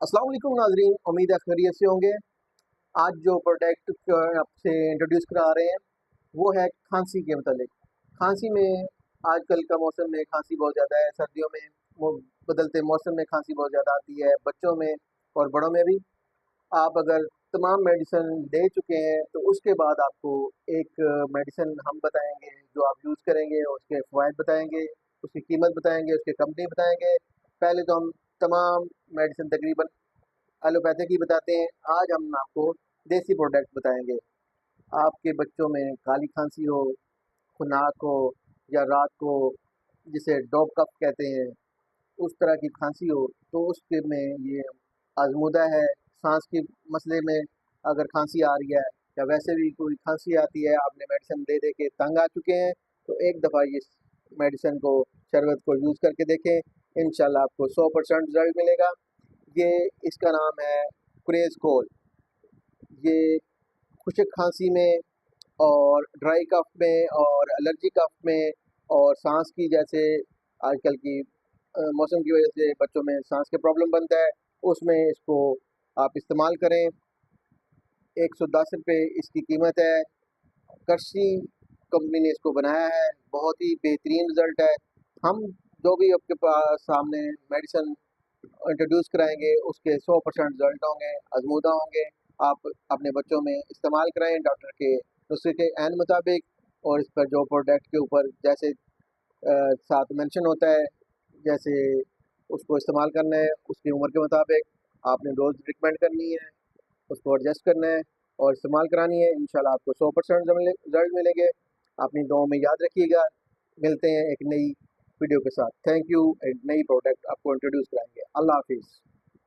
अस्सलाम वालेकुम नाजरीन, उम्मीद है खैरियत से होंगे। आज जो प्रोडक्ट आपसे इंट्रोड्यूस करा रहे हैं वो है खांसी के मतलब। खांसी में आजकल का मौसम में खांसी बहुत ज़्यादा है, सर्दियों में वो बदलते मौसम में खांसी बहुत ज़्यादा आती है, बच्चों में और बड़ों में भी। आप अगर तमाम मेडिसिन ले चुके हैं तो उसके बाद आपको एक मेडिसिन हम बताएंगे जो आप यूज़ करेंगे, उसके फ़वाइद बताएंगे, उसकी कीमत बताएंगे, उसकी कंपनी बताएंगे। पहले तो हम तमाम मेडिसिन तकरीबन एलोपैथिक ही बताते हैं। आज हम आपको देसी प्रोडक्ट बताएंगे। आपके बच्चों में काली खांसी हो, खुनाक हो या रात को जिसे डॉग कफ कहते हैं, उस तरह की खांसी हो तो उसके में ये आजमूदा है। सांस के मसले में अगर खांसी आ रही है या वैसे भी कोई खांसी आती है, आपने मेडिसिन दे दे के तंग आ चुके हैं, तो एक दफ़ा ये मेडिसिन को, शरबत को यूज़ करके देखें। इंशाल्लाह आपको 100% रिजल्ट मिलेगा। ये इसका नाम है क्रेज़ कोल। ये खुशक खांसी में और ड्राई कफ में और एलर्जी कफ में और सांस की, जैसे आजकल की मौसम की वजह से बच्चों में सांस के प्रॉब्लम बनता है, उसमें इसको आप इस्तेमाल करें। 110 रुपये इसकी कीमत है। कर्शी कंपनी ने इसको बनाया है, बहुत ही बेहतरीन रिजल्ट है। हम जो भी आपके पास सामने मेडिसिन इंट्रोड्यूस कराएंगे उसके 100% रिजल्ट होंगे, आजमूदा होंगे। आप अपने बच्चों में इस्तेमाल कराएं डॉक्टर के नुस्खे के एन मुताबिक। और इस पर जो प्रोडक्ट के ऊपर जैसे साथ मेंशन होता है, जैसे उसको इस्तेमाल करना है, उसकी उम्र के मुताबिक आपने डोज रिकमेंड करनी है, उसको एडजस्ट करना है और इस्तेमाल करानी है। इंशाल्लाह आपको 100% रिजल्ट मिलेंगे। अपनी दुआओं में याद रखिएगा। मिलते हैं एक नई वीडियो के साथ। Thank you. एक नई प्रोडक्ट आपको इंट्रोड्यूस कराएंगे। अल्लाह हाफिज़।